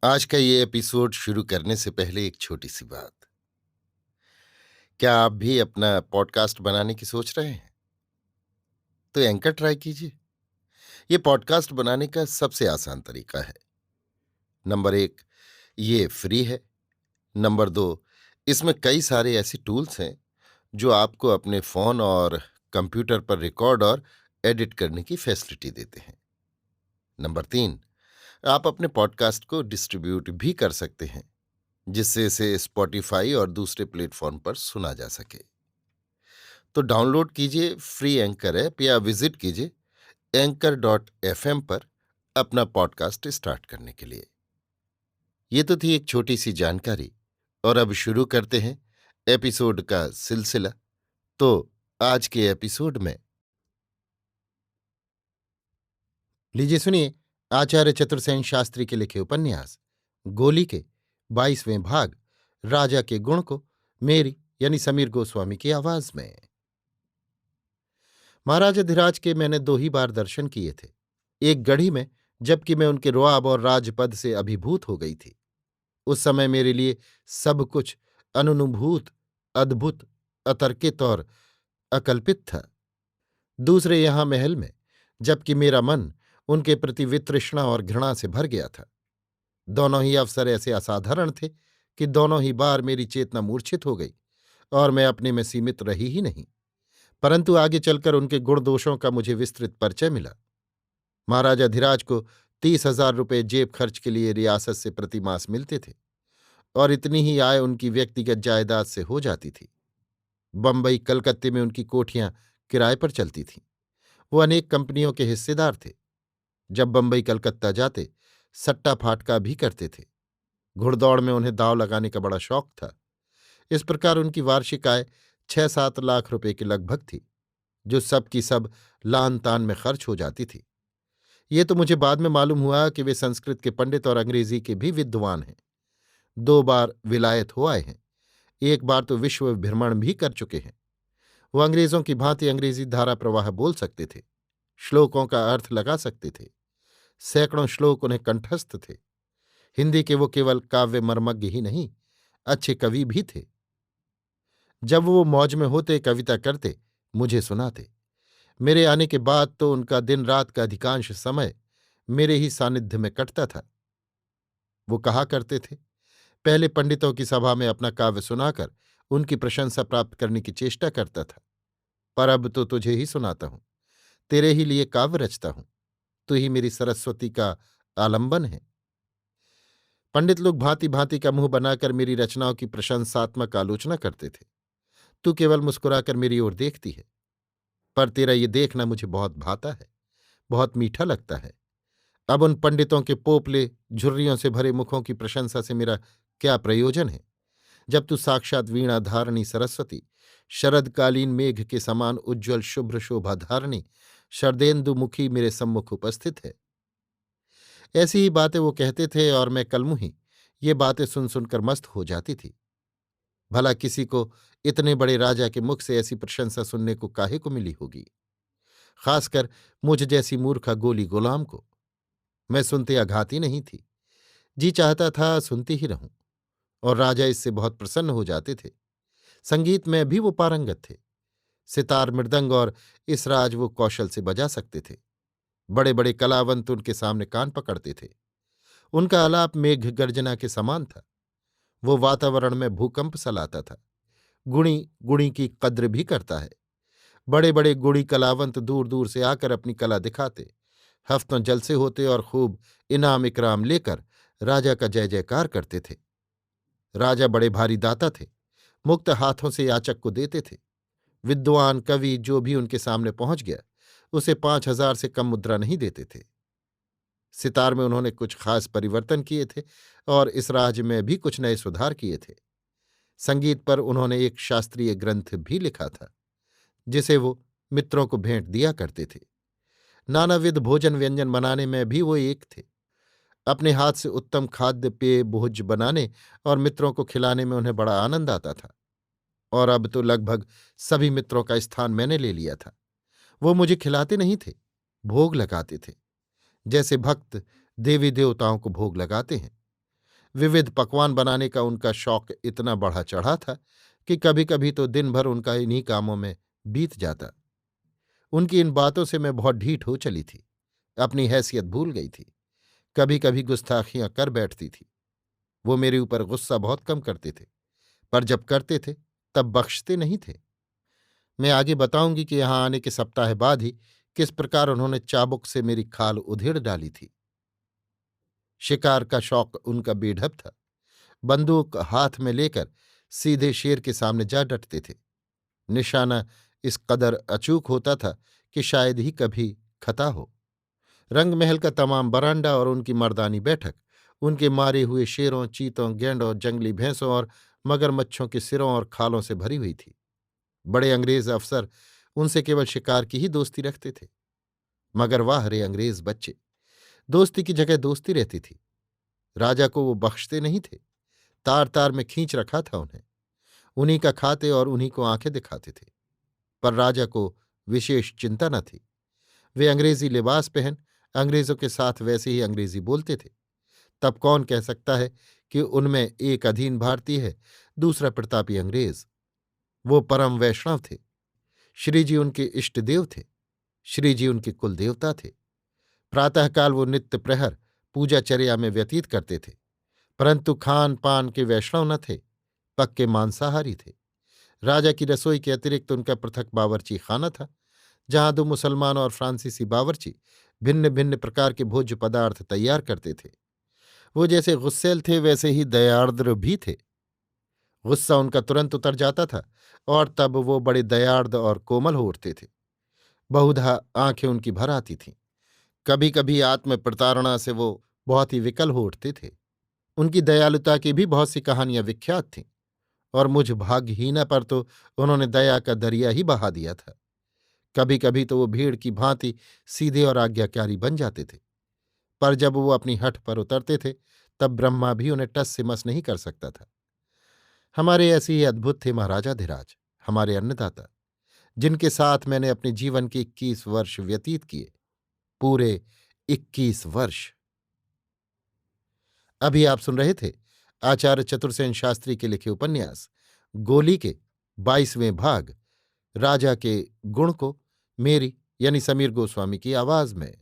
आज का ये एपिसोड शुरू करने से पहले एक छोटी सी बात। क्या आप भी अपना पॉडकास्ट बनाने की सोच रहे हैं? तो एंकर ट्राई कीजिए। ये पॉडकास्ट बनाने का सबसे आसान तरीका है। नंबर 1, ये फ्री है। नंबर 2, इसमें कई सारे ऐसे टूल्स हैं जो आपको अपने फोन और कंप्यूटर पर रिकॉर्ड और एडिट करने की फैसिलिटी देते हैं। नंबर 3, आप अपने पॉडकास्ट को डिस्ट्रीब्यूट भी कर सकते हैं, जिससे इसे स्पॉटिफाई और दूसरे प्लेटफॉर्म पर सुना जा सके। तो डाउनलोड कीजिए फ्री एंकर ऐप या विजिट कीजिए anchor.fm पर अपना पॉडकास्ट स्टार्ट करने के लिए। ये तो थी एक छोटी सी जानकारी, और अब शुरू करते हैं एपिसोड का सिलसिला। तो आज के एपिसोड में लीजिए सुनिए आचार्य चतुर्सेन शास्त्री के लिखे उपन्यास गोली के 22वें भाग राजा के गुण को मेरी यानी समीर गोस्वामी की आवाज में। महाराज अधिराज के मैंने 2 ही बार दर्शन किए थे। एक गढ़ी में, जबकि मैं उनके रुआब और राजपद से अभिभूत हो गई थी। उस समय मेरे लिए सब कुछ अननुभूत, अद्भुत, अतर्कित और अकल्पित था। दूसरे यहाँ महल में, जबकि मेरा मन उनके प्रति वितृष्णा और घृणा से भर गया था। दोनों ही अवसर ऐसे असाधारण थे कि दोनों ही बार मेरी चेतना मूर्छित हो गई और मैं अपने में सीमित रही ही नहीं। परंतु आगे चलकर उनके गुण दोषों का मुझे विस्तृत परिचय मिला। महाराजा धीराज को 30,000 रुपये जेब खर्च के लिए रियासत से प्रतिमास मिलते थे, और इतनी ही आय उनकी व्यक्तिगत जायदाद से हो जाती थी। बंबई कलकत्ते में उनकी कोठियां किराए पर चलती थीं। वो अनेक कंपनियों के हिस्सेदार थे। जब बंबई कलकत्ता जाते, सट्टा फाटका भी करते थे। घुड़दौड़ में उन्हें दांव लगाने का बड़ा शौक था। इस प्रकार उनकी वार्षिक आय 6-7 लाख रुपए के लगभग थी, जो सब की सब लान तान में खर्च हो जाती थी। ये तो मुझे बाद में मालूम हुआ कि वे संस्कृत के पंडित और अंग्रेजी के भी विद्वान हैं। 2 बार विलायत हो आए हैं। एक बार तो विश्व भ्रमण भी कर चुके हैं। वो अंग्रेजों की भांति अंग्रेजी धारा प्रवाह बोल सकते थे, श्लोकों का अर्थ लगा सकते थे। सैकड़ों श्लोक उन्हें कंठस्थ थे। हिंदी के वो केवल काव्य मर्मज्ञ ही नहीं, अच्छे कवि भी थे। जब वो मौज में होते, कविता करते, मुझे सुनाते। मेरे आने के बाद तो उनका दिन रात का अधिकांश समय मेरे ही सानिध्य में कटता था। वो कहा करते थे, पहले पंडितों की सभा में अपना काव्य सुनाकर उनकी प्रशंसा प्राप्त करने की चेष्टा करता था, पर अब तो तुझे ही सुनाता हूं, तेरे ही लिए काव्य रचता हूं। तू ही मेरी सरस्वती का आलंबन है। पंडित लोग भांति भांति का मुंह बनाकर मेरी रचनाओं की प्रशंसात्मक आलोचना करते थे। तू केवल मुस्कुराकर मेरी ओर देखती है, पर तेरा ये देखना मुझे बहुत भाता है, बहुत मीठा लगता है। अब उन पंडितों के पोपले झुर्रियों से भरे मुखों की प्रशंसा से मेरा क्या प्रयोजन है, जब तू साक्षात वीणा धारणी सरस्वती, शरदकालीन मेघ के समान उज्ज्वल शुभ्र शोभा धारणी शरदेन्दुमुखी मेरे सम्मुख उपस्थित है। ऐसी ही बातें वो कहते थे, और मैं कलमुही ये बातें सुन सुनकर मस्त हो जाती थी। भला किसी को इतने बड़े राजा के मुख से ऐसी प्रशंसा सुनने को काहे को मिली होगी, खासकर मुझ जैसी मूर्खा गोली गुलाम को। मैं सुनते अघाती नहीं थी, जी चाहता था सुनती ही रहूं, और राजा इससे बहुत प्रसन्न हो जाते थे। संगीत में भी वो पारंगत थे। सितार, मृदंग और इसराज वो कौशल से बजा सकते थे। बड़े बड़े कलावंत उनके सामने कान पकड़ते थे। उनका आलाप मेघ गर्जना के समान था। वो वातावरण में भूकंप सा लाता था। गुणी गुणी की कद्र भी करता है। बड़े बड़े गुणी कलावंत दूर दूर से आकर अपनी कला दिखाते, हफ्तों जलसे होते और खूब इनाम इकराम लेकर राजा का जय जयकार करते थे। राजा बड़े भारी दाता थे, मुक्त हाथों से याचक को देते थे। विद्वान कवि जो भी उनके सामने पहुंच गया, उसे 5,000 से कम मुद्रा नहीं देते थे। सितार में उन्होंने कुछ खास परिवर्तन किए थे, और इस राज में भी कुछ नए सुधार किए थे। संगीत पर उन्होंने एक शास्त्रीय ग्रंथ भी लिखा था, जिसे वो मित्रों को भेंट दिया करते थे। नानाविध भोजन व्यंजन बनाने में भी वो एक थे। अपने हाथ से उत्तम खाद्य पेय भोज बनाने और मित्रों को खिलाने में उन्हें बड़ा आनंद आता था। और अब तो लगभग सभी मित्रों का स्थान मैंने ले लिया था। वो मुझे खिलाते नहीं थे, भोग लगाते थे, जैसे भक्त देवी देवताओं को भोग लगाते हैं। विविध पकवान बनाने का उनका शौक इतना बढ़ा चढ़ा था कि कभी कभी तो दिन भर उनका इन्हीं कामों में बीत जाता। उनकी इन बातों से मैं बहुत ढीठ हो चली थी, अपनी हैसियत भूल गई थी, कभी कभी गुस्ताखियां कर बैठती थी। वो मेरे ऊपर गुस्सा बहुत कम करते थे, पर जब करते थे तब बख्शते नहीं थे। मैं आगे बताऊंगी कि यहां आने के सप्ताह बाद ही किस प्रकार उन्होंने चाबुक से मेरी खाल उधेड़ डाली थी। शिकार का शौक उनका बेढब था। बंदूक हाथ में लेकर सीधे शेर के सामने जा डटते थे। निशाना इस कदर अचूक होता था कि शायद ही कभी खता हो। रंगमहल का तमाम बरांडा और उनकी मर्दानी बैठक उनके मारे हुए शेरों, चीतों, गैंडों, जंगली भैंसों और मगरमच्छों के सिरों और खालों से भरी हुई थी। बड़े अंग्रेज अफसर उनसे केवल शिकार की ही दोस्ती रखते थे। मगर वाह रे अंग्रेज बच्चे, दोस्ती की जगह दोस्ती रहती थी। राजा को वो बख्शते नहीं थे, तार तार में खींच रखा था उन्हें। उन्हीं का खाते और उन्हीं को आंखें दिखाते थे। पर राजा को विशेष चिंता न थी। वे अंग्रेजी लिबास पहन अंग्रेजों के साथ वैसे ही अंग्रेजी बोलते थे। तब कौन कह सकता है कि उनमें एक अधीन भारतीय है, दूसरा प्रतापी अंग्रेज। वो परम वैष्णव थे। श्री जी उनके इष्ट देव थे। श्री जी उनके कुल देवता थे। प्रातःकाल वो नित्य प्रहर पूजाचर्या में व्यतीत करते थे, परंतु खान पान के वैष्णव न थे, पक्के मांसाहारी थे। राजा की रसोई के अतिरिक्त उनका पृथक बावर्ची खाना था, जहां दो मुसलमान और फ्रांसीसी बावर्ची भिन्न भिन्न प्रकार के भोज्य पदार्थ तैयार करते थे। वो जैसे गुस्सैल थे वैसे ही दयार्द्र भी थे। गुस्सा उनका तुरंत उतर जाता था और तब वो बड़े दयार्द और कोमल हो उठते थे। बहुधा आंखें उनकी भर आती थीं। कभी कभी आत्म प्रताड़ना से वो बहुत ही विकल हो उठते थे। उनकी दयालुता की भी बहुत सी कहानियां विख्यात थीं, और मुझ भाग्यहीना पर तो उन्होंने दया का दरिया ही बहा दिया था। कभी कभी तो वो भीड़ की भांति सीधे और आज्ञाकारी बन जाते थे, पर जब वो अपनी हठ पर उतरते थे तब ब्रह्मा भी उन्हें टस से मस नहीं कर सकता था। हमारे ऐसे ही अद्भुत थे महाराजाधिराज, हमारे अन्नदाता, जिनके साथ मैंने अपने जीवन के 21 वर्ष व्यतीत किए। पूरे 21 वर्ष। अभी आप सुन रहे थे आचार्य चतुर्सेन शास्त्री के लिखे उपन्यास गोली के 22वें भाग राजा के गुण को, मेरी यानी समीर गोस्वामी की आवाज में।